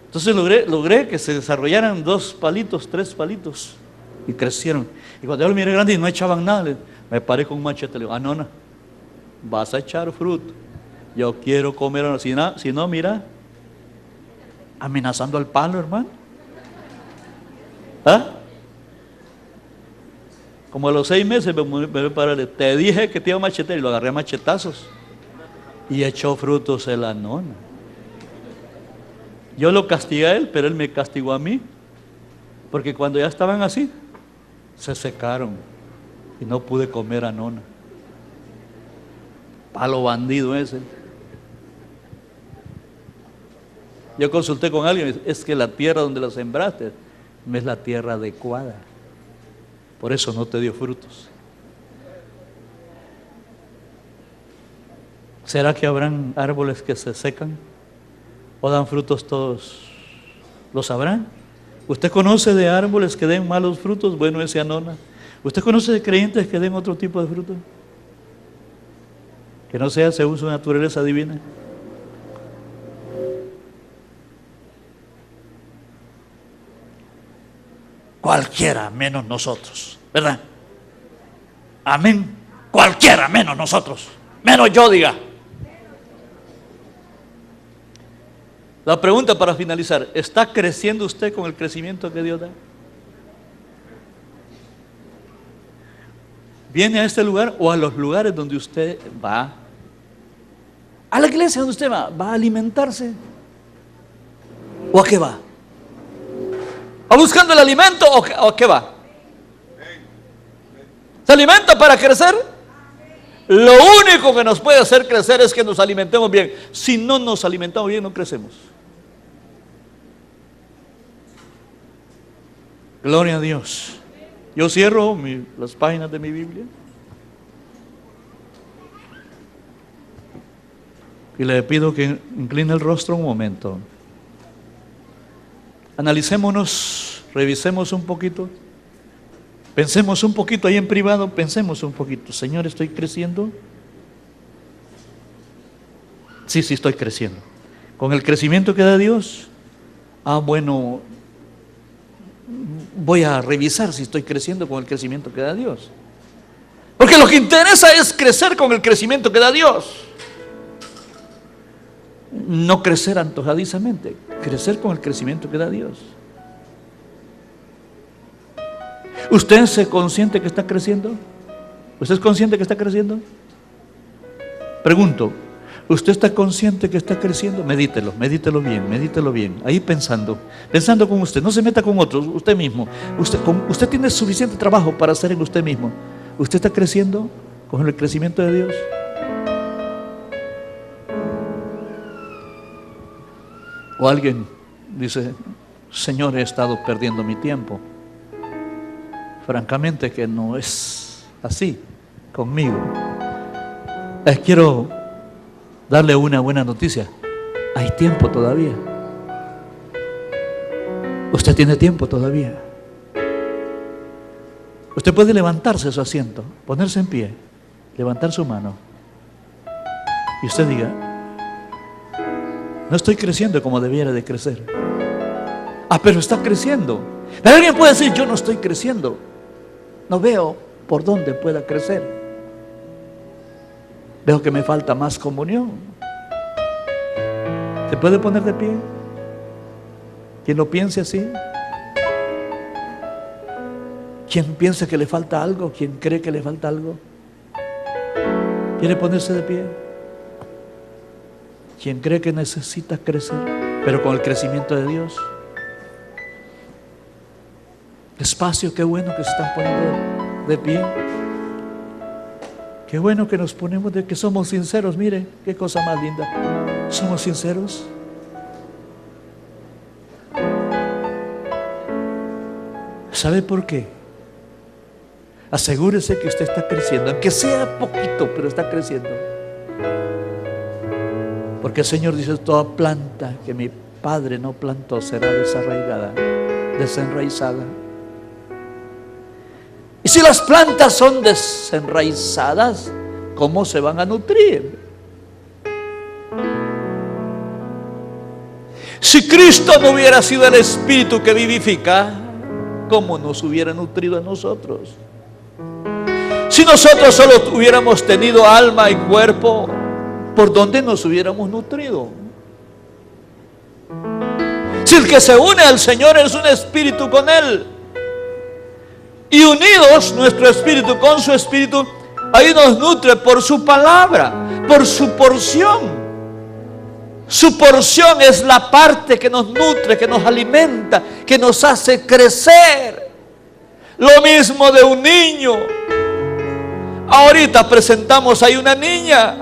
Entonces logré que se desarrollaran 2 palitos, 3 palitos. Y crecieron. Y cuando yo lo miré grande y no echaban nada, me paré con un machete. Le digo, nona, vas a echar fruto. Yo quiero comer. Si no, mira, amenazando al palo, hermano. ¿Ah? Como a los 6 meses me paré. Te dije que te iba a machetear y lo agarré a machetazos. Y echó frutos en la nona. Yo lo castigué a él, pero él me castigó a mí. Porque cuando ya estaban así, se secaron y no pude comer a nona. Palo bandido ese. Yo consulté con alguien y me dice, es que la tierra donde la sembraste no es la tierra adecuada. Por eso no te dio frutos. ¿Será que habrán árboles que se secan o dan frutos todos ¿Lo sabrán? ¿Usted conoce de árboles que den malos frutos? Bueno, ese anona. ¿Usted conoce de creyentes que den otro tipo de fruto? Que no sea según su naturaleza divina. Cualquiera menos nosotros, ¿verdad? Amén. Cualquiera menos nosotros. Menos yo, diga. La pregunta para finalizar: ¿está creciendo usted con el crecimiento que Dios da? ¿Viene a este lugar o a los lugares donde usted va? ¿A la iglesia donde usted va? ¿Va a alimentarse? ¿O a qué va? ¿A buscando el alimento o a qué va? ¿Se alimenta para crecer? Lo único que nos puede hacer crecer es que nos alimentemos bien. Si no nos alimentamos bien, no crecemos. Gloria a Dios. Yo cierro las páginas de mi Biblia y le pido que incline el rostro un momento. Analicémonos, revisemos un poquito, pensemos un poquito ahí en privado, pensemos un poquito. Señor, ¿estoy creciendo? Sí, estoy creciendo. ¿Con el crecimiento que da Dios? Bueno, voy a revisar si estoy creciendo con el crecimiento que da Dios. Porque lo que interesa es crecer con el crecimiento que da Dios. No crecer antojadizamente, crecer con el crecimiento que da Dios. ¿Usted es consciente que está creciendo? ¿Usted es consciente que está creciendo? Pregunto, ¿usted está consciente que está creciendo? Medítelo bien. Ahí pensando con usted, no se meta con otros, usted mismo. Usted tiene suficiente trabajo para hacer en usted mismo. ¿Usted está creciendo con el crecimiento de Dios? O alguien dice: Señor, he estado perdiendo mi tiempo. Francamente que no es así conmigo. Les quiero darle una buena noticia. Hay tiempo todavía. Usted tiene tiempo todavía. Usted puede levantarse de su asiento, ponerse en pie, levantar su mano y usted diga: no estoy creciendo como debiera de crecer. Pero está creciendo. Pero alguien puede decir: yo no estoy creciendo. No veo por dónde pueda crecer. Veo que me falta más comunión. ¿Se puede poner de pie? ¿Quién lo piense así? ¿Quién piensa que le falta algo? ¿Quién cree que le falta algo? ¿Quiere ponerse de pie? ¿Quién cree que necesita crecer, pero con el crecimiento de Dios? Despacio, qué bueno que se están poniendo de pie. Qué bueno que nos ponemos que somos sinceros. Mire, qué cosa más linda. Somos sinceros. ¿Sabe por qué? Asegúrese que usted está creciendo, aunque sea poquito, pero está creciendo. Porque el Señor dice: toda planta que mi Padre no plantó será desenraizada. Y si las plantas son desenraizadas, ¿cómo se van a nutrir? Si Cristo no hubiera sido el Espíritu que vivifica, ¿cómo nos hubiera nutrido a nosotros? Si nosotros solo hubiéramos tenido alma y cuerpo, ¿por dónde nos hubiéramos nutrido? Si el que se une al Señor es un espíritu con Él, y unidos nuestro espíritu con su espíritu, ahí nos nutre por su palabra, por su porción. Su porción es la parte que nos nutre, que nos alimenta, que nos hace crecer. Lo mismo de un niño. Ahorita presentamos ahí una niña.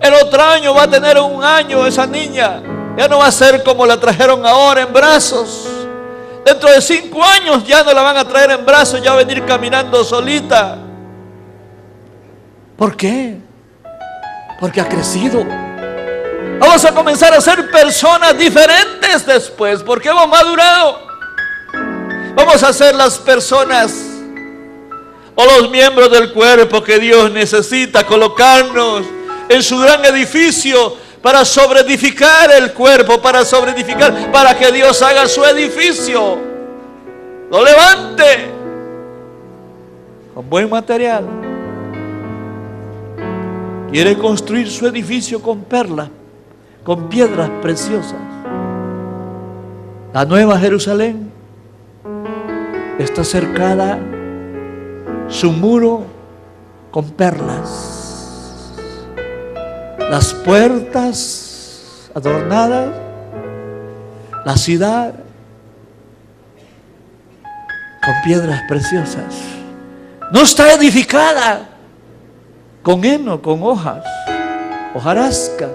El otro año va a tener 1 año esa niña. Ya no va a ser como la trajeron ahora en brazos. Dentro de 5 años ya no la van a traer en brazos, ya va a venir caminando solita. ¿Por qué? Porque ha crecido. Vamos a comenzar a ser personas diferentes después, porque hemos madurado. Vamos a ser las personas o los miembros del cuerpo que Dios necesita colocarnos en su gran edificio para sobreedificar el cuerpo, para que Dios haga su edificio. Lo levante con buen material. Quiere construir su edificio con perlas, con piedras preciosas. La nueva Jerusalén está cercada, su muro con perlas, las puertas adornadas, la ciudad con piedras preciosas. No está edificada con heno, con hojas, hojarasca,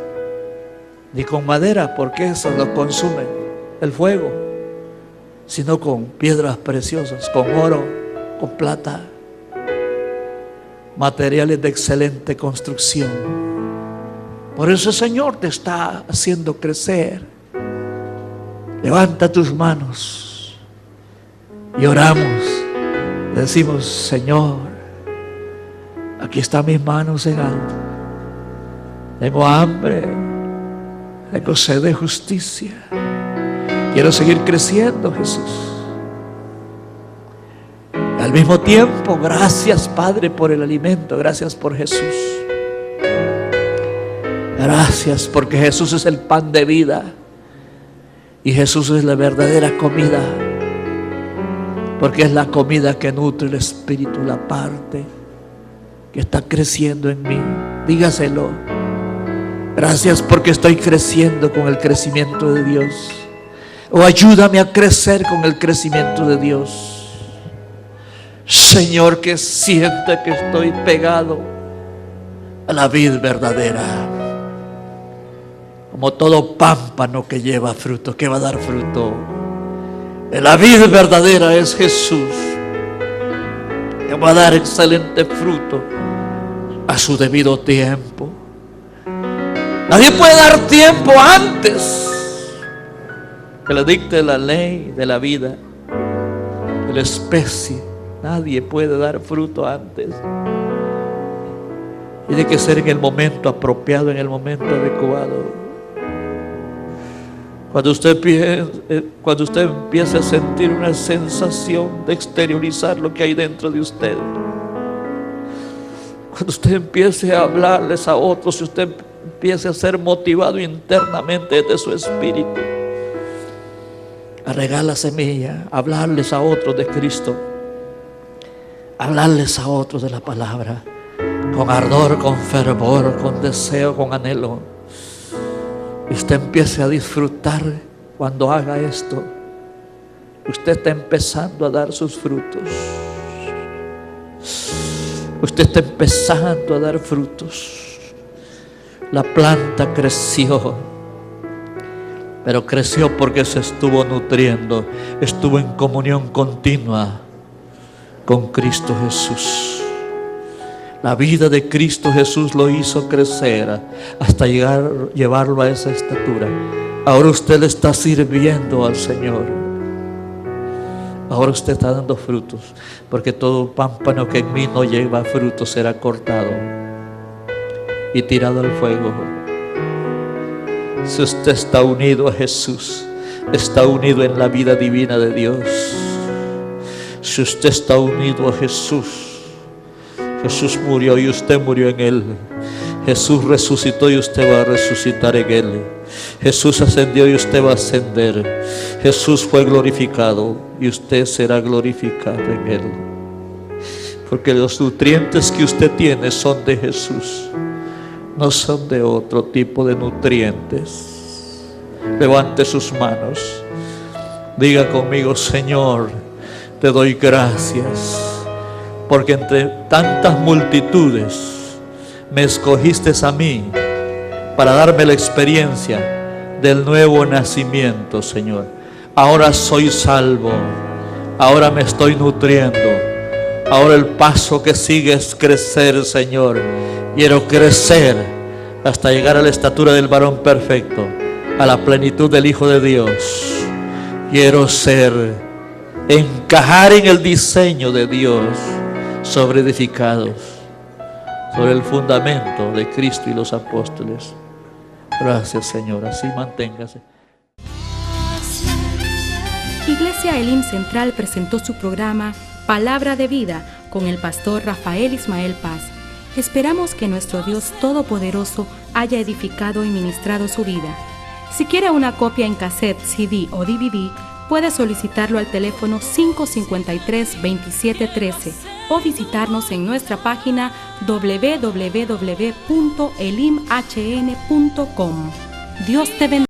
ni con madera, porque eso lo consume el fuego, sino con piedras preciosas, con oro, con plata, materiales de excelente construcción. Por eso el Señor te está haciendo crecer. Levanta tus manos y oramos. Decimos: Señor, aquí están mis manos en alto. Tengo hambre, tengo sed de justicia. Quiero seguir creciendo, Jesús. Al mismo tiempo, gracias, Padre, por el alimento. Gracias por Jesús. Gracias porque Jesús es el pan de vida y Jesús es la verdadera comida, porque es la comida que nutre el espíritu, la parte que está creciendo en mí. Dígaselo: gracias porque estoy creciendo con el crecimiento de Dios. O ayúdame a crecer con el crecimiento de Dios. Señor, que sienta que estoy pegado a la vid verdadera, como todo pámpano que lleva fruto, que va a dar fruto. La vid verdadera es Jesús, que va a dar excelente fruto a su debido tiempo. Nadie puede dar tiempo antes que le dicte la ley de la vida, de la especie. Nadie puede dar fruto antes. Tiene que ser en el momento apropiado, en el momento adecuado. Cuando usted empiece a sentir una sensación de exteriorizar lo que hay dentro de usted, cuando usted empiece a hablarles a otros, si usted empiece a ser motivado internamente desde su espíritu a regar la semilla, a hablarles a otros de Cristo, a hablarles a otros de la palabra, con ardor, con fervor, con deseo, con anhelo. Y usted empiece a disfrutar cuando haga esto. Usted está empezando a dar sus frutos. Usted está empezando a dar frutos. La planta creció, pero creció porque se estuvo nutriendo, estuvo en comunión continua con Cristo Jesús. La vida de Cristo Jesús lo hizo crecer hasta llevarlo a esa estatura. Ahora usted le está sirviendo al Señor. Ahora usted está dando frutos, porque todo pámpano que en mí no lleva fruto será cortado y tirado al fuego. Si usted está unido a Jesús, está unido en la vida divina de Dios. Si usted está unido a Jesús, Jesús murió y usted murió en Él. Jesús resucitó y usted va a resucitar en Él. Jesús ascendió y usted va a ascender. Jesús fue glorificado y usted será glorificado en Él. Porque los nutrientes que usted tiene son de Jesús, no son de otro tipo de nutrientes. Levante sus manos. Diga conmigo: Señor, te doy gracias, porque entre tantas multitudes me escogiste a mí para darme la experiencia del nuevo nacimiento, Señor. Ahora soy salvo, ahora me estoy nutriendo, ahora el paso que sigue es crecer, Señor. Quiero crecer hasta llegar a la estatura del varón perfecto, a la plenitud del Hijo de Dios. Quiero encajar en el diseño de Dios, sobre edificados, sobre el fundamento de Cristo y los apóstoles. Gracias, Señor, así manténgase. Iglesia Elim Central presentó su programa Palabra de Vida con el pastor Rafael Ismael Paz. Esperamos que nuestro Dios Todopoderoso haya edificado y ministrado su vida. Si quiere una copia en cassette, CD o DVD, puede solicitarlo al teléfono 553-2713 o visitarnos en nuestra página www.elimhn.com. Dios te bendiga.